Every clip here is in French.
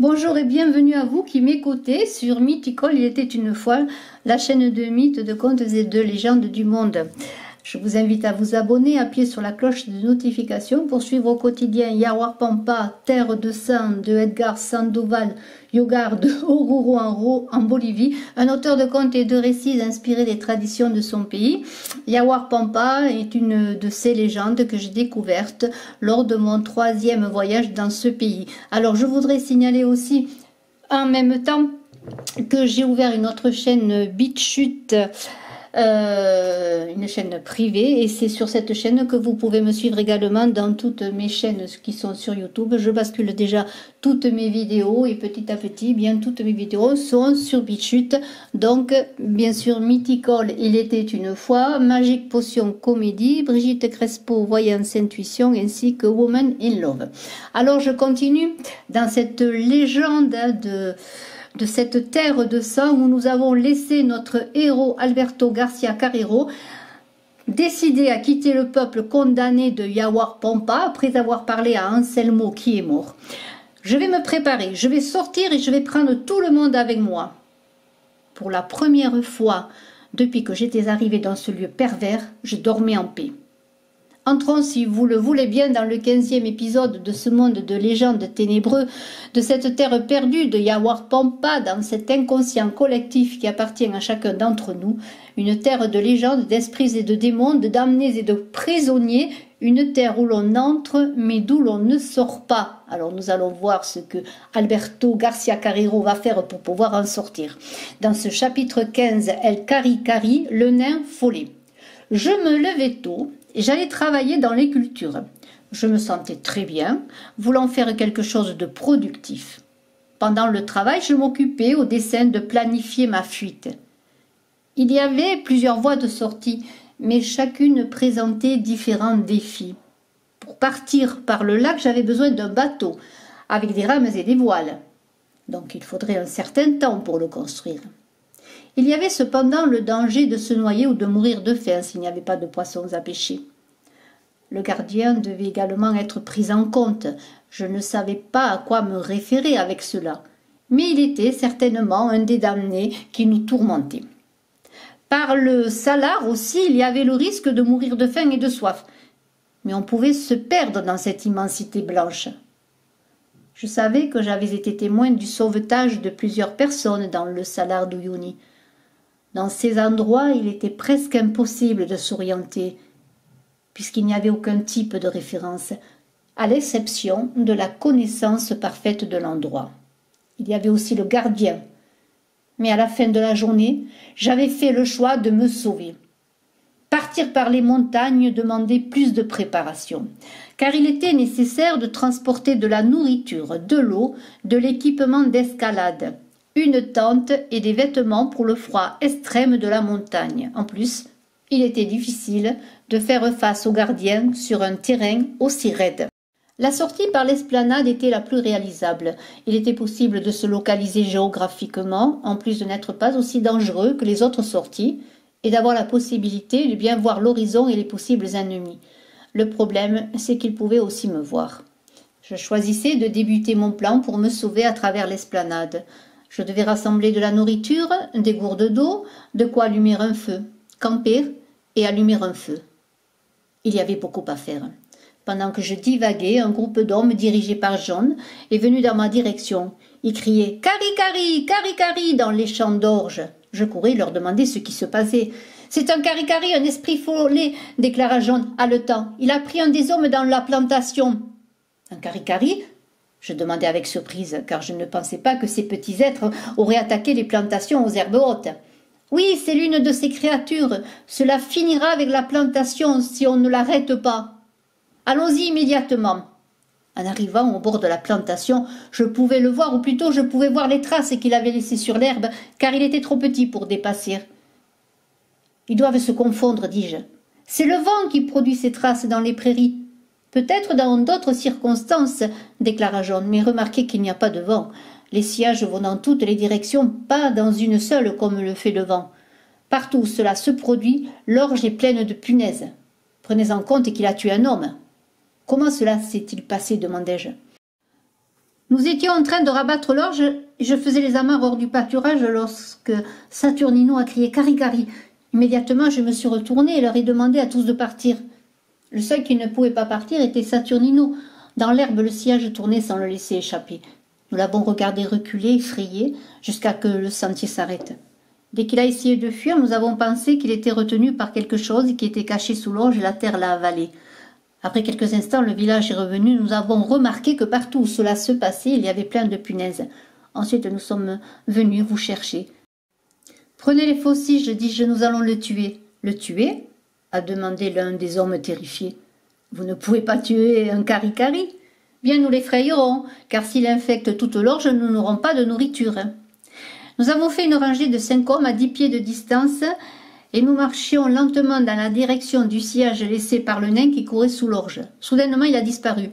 Bonjour et bienvenue à vous qui m'écoutez sur Mythical, il était une fois, la chaîne de mythes, de contes et de légendes du monde. Je vous invite à vous abonner, appuyer sur la cloche de notification pour suivre au quotidien Yawar Pampa, Terre de Sang de Edgar Sandoval, Yogar de Oruro en Bolivie, un auteur de contes et de récits inspirés des traditions de son pays. Yawar Pampa est une de ces légendes que j'ai découvertes lors de mon 3e voyage dans ce pays. Alors je voudrais signaler aussi en même temps que j'ai ouvert une autre chaîne BitChute, une chaîne privée, et c'est sur cette chaîne que vous pouvez me suivre également dans toutes mes chaînes qui sont sur YouTube. Je bascule déjà toutes mes vidéos et petit à petit, bien toutes mes vidéos sont sur BitChute. Donc bien sûr Mythical, il était une fois, Magic Potion Comédie, Brigitte Crespo, Voyance Intuition, ainsi que Woman in Love. Alors je continue dans cette légende de cette terre de sang où nous avons laissé notre héros Alberto Garcia Carrero décider à quitter le peuple condamné de Yawar Pampa après avoir parlé à Anselmo qui est mort. Je vais me préparer, je vais sortir et je vais prendre tout le monde avec moi. Pour la première fois depuis que j'étais arrivé dans ce lieu pervers, je dormais en paix. Entrons, si vous le voulez bien, dans le 15e épisode de ce monde de légendes ténébreux, de cette terre perdue de Yawar Pampa, dans cet inconscient collectif qui appartient à chacun d'entre nous, une terre de légendes, d'esprits et de démons, de damnés et de prisonniers, une terre où l'on entre mais d'où l'on ne sort pas. Alors nous allons voir ce que Alberto Garcia Carrero va faire pour pouvoir en sortir. Dans ce chapitre 15, El Cari Cari, le nain follet. Je me levais tôt et j'allais travailler dans les cultures. Je me sentais très bien, voulant faire quelque chose de productif. Pendant le travail, je m'occupais au dessein de planifier ma fuite. Il y avait plusieurs voies de sortie, mais chacune présentait différents défis. Pour partir par le lac, j'avais besoin d'un bateau, avec des rames et des voiles. Donc il faudrait un certain temps pour le construire. Il y avait cependant le danger de se noyer ou de mourir de faim s'il n'y avait pas de poissons à pêcher. Le gardien devait également être pris en compte. Je ne savais pas à quoi me référer avec cela, mais il était certainement un des damnés qui nous tourmentait. Par le salar aussi, il y avait le risque de mourir de faim et de soif, mais on pouvait se perdre dans cette immensité blanche. Je savais que j'avais été témoin du sauvetage de plusieurs personnes dans le salar d'Uyuni. Dans ces endroits, il était presque impossible de s'orienter, puisqu'il n'y avait aucun type de référence, à l'exception de la connaissance parfaite de l'endroit. Il y avait aussi le gardien, mais à la fin de la journée, j'avais fait le choix de me sauver. Partir par les montagnes demandait plus de préparation, car il était nécessaire de transporter de la nourriture, de l'eau, de l'équipement d'escalade, une tente et des vêtements pour le froid extrême de la montagne. En plus, il était difficile de faire face aux gardiens sur un terrain aussi raide. La sortie par l'esplanade était la plus réalisable. Il était possible de se localiser géographiquement, en plus de n'être pas aussi dangereux que les autres sorties, et d'avoir la possibilité de bien voir l'horizon et les possibles ennemis. Le problème, c'est qu'ils pouvaient aussi me voir. Je choisissais de débuter mon plan pour me sauver à travers l'esplanade. Je devais rassembler de la nourriture, des gourdes d'eau, de quoi allumer un feu, camper et allumer un feu. Il y avait beaucoup à faire. Pendant que je divaguais, un groupe d'hommes dirigé par John est venu dans ma direction. Ils criaient « Cari, Cari, Cari, Cari » dans les champs d'orge. Je courais leur demander ce qui se passait. « C'est un Cari, Cari, un esprit follet » déclara John haletant. « Il a pris un des hommes dans la plantation. »« Un Cari, Cari ?» je demandais avec surprise, car je ne pensais pas que ces petits êtres auraient attaqué les plantations aux herbes hautes. « Oui, c'est l'une de ces créatures. Cela finira avec la plantation si on ne l'arrête pas. Allons-y immédiatement. » En arrivant au bord de la plantation, je pouvais le voir, ou plutôt je pouvais voir les traces qu'il avait laissées sur l'herbe, car il était trop petit pour dépasser. « Ils doivent se confondre, dis-je. C'est le vent qui produit ces traces dans les prairies. » Peut-être dans d'autres circonstances, déclara John, mais remarquez qu'il n'y a pas de vent. Les sillages vont dans toutes les directions, pas dans une seule comme le fait le vent. Partout où cela se produit, l'orge est pleine de punaises. Prenez en compte qu'il a tué un homme. Comment cela s'est-il passé, demandai-je. Nous étions en train de rabattre l'orge et je faisais les amarres hors du pâturage lorsque Saturnino a crié « Cari-cari ». Immédiatement, je me suis retournée et leur ai demandé à tous de partir. Le seul qui ne pouvait pas partir était Saturnino. Dans l'herbe, le sillage tournait sans le laisser échapper. Nous l'avons regardé reculer, effrayé, jusqu'à que le sentier s'arrête. Dès qu'il a essayé de fuir, nous avons pensé qu'il était retenu par quelque chose qui était caché sous l'orge et la terre l'a avalé. Après quelques instants, le village est revenu. Nous avons remarqué que partout où cela se passait, il y avait plein de punaises. Ensuite, nous sommes venus vous chercher. « Prenez les faucilles, dis-je, nous allons le tuer. »« Le tuer ?» a demandé l'un des hommes terrifiés. « Vous ne pouvez pas tuer un cari-cari. Bien, nous l'effrayerons, car s'il infecte toute l'orge, nous n'aurons pas de nourriture. » Nous avons fait une rangée de 5 hommes à 10 pieds de distance et nous marchions lentement dans la direction du sillage laissé par le nain qui courait sous l'orge. Soudainement, il a disparu.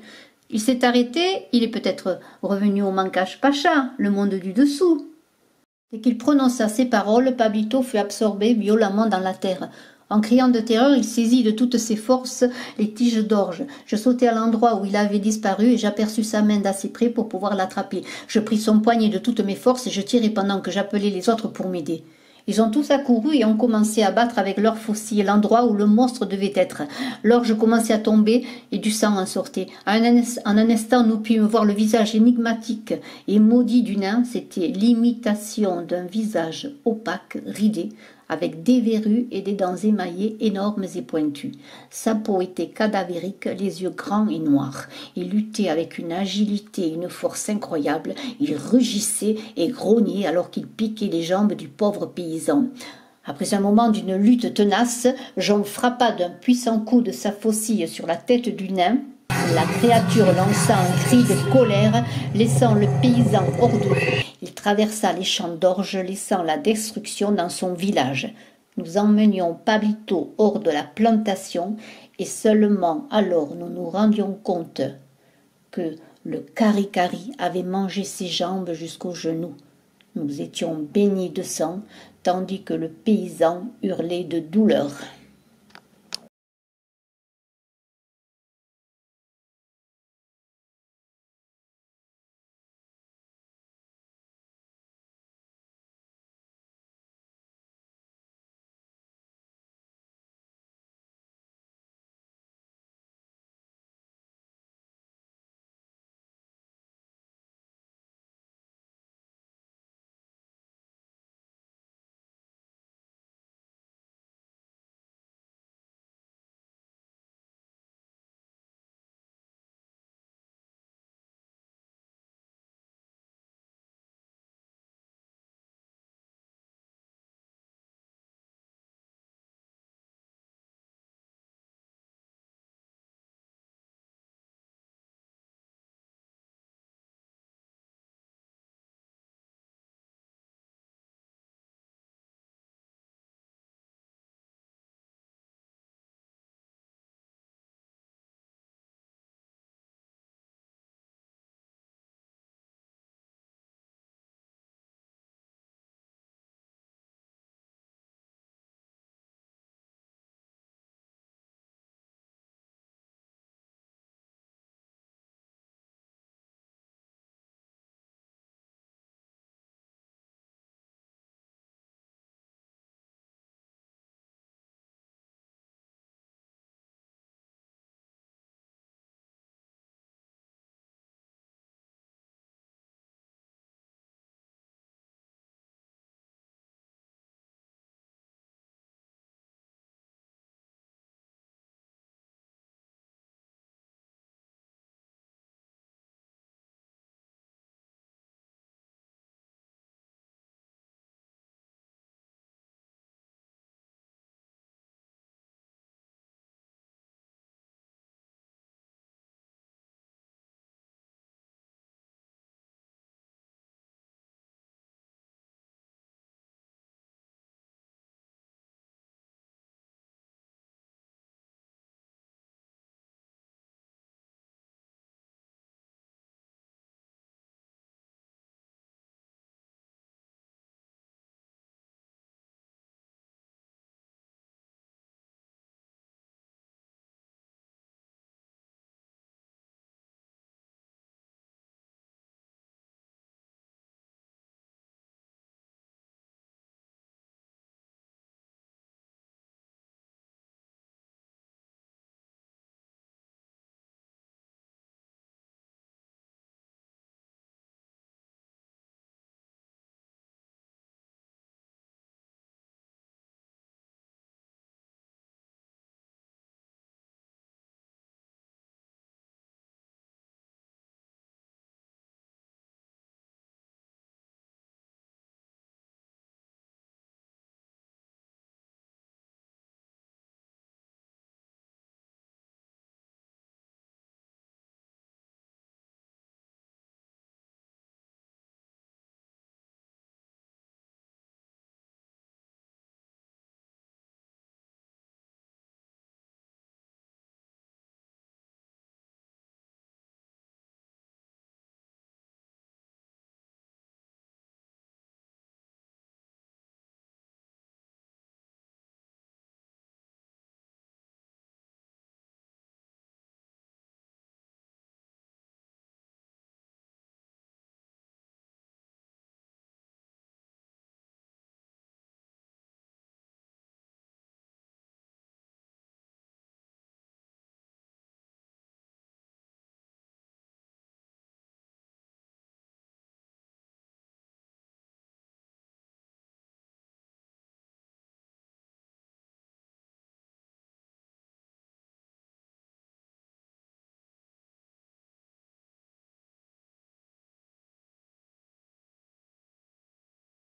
Il s'est arrêté, il est peut-être revenu au Mankash Pacha, le monde du dessous. Dès qu'il prononça ces paroles, Pablito fut absorbé violemment dans la terre. En criant de terreur, il saisit de toutes ses forces les tiges d'orge. Je sautai à l'endroit où il avait disparu et j'aperçus sa main d'assez près pour pouvoir l'attraper. Je pris son poignet de toutes mes forces et je tirai pendant que j'appelais les autres pour m'aider. Ils ont tous accouru et ont commencé à battre avec leurs faucilles l'endroit où le monstre devait être. L'orge commençait à tomber et du sang en sortait. En un instant, nous pûmes voir le visage énigmatique et maudit du nain. C'était l'imitation d'un visage opaque, ridé, avec des verrues et des dents émaillées énormes et pointues. Sa peau était cadavérique, les yeux grands et noirs. Il luttait avec une agilité et une force incroyables. Il rugissait et grognait alors qu'il piquait les jambes du pauvre paysan. Après un moment d'une lutte tenace, Jean frappa d'un puissant coup de sa faucille sur la tête du nain. La créature lança un cri de colère, laissant le paysan hors de vue. Il traversa les champs d'orge, laissant la destruction dans son village. Nous emmenions Pablito hors de la plantation et seulement alors nous nous rendions compte que le cari-cari avait mangé ses jambes jusqu'aux genoux. Nous étions baignés de sang, tandis que le paysan hurlait de douleur.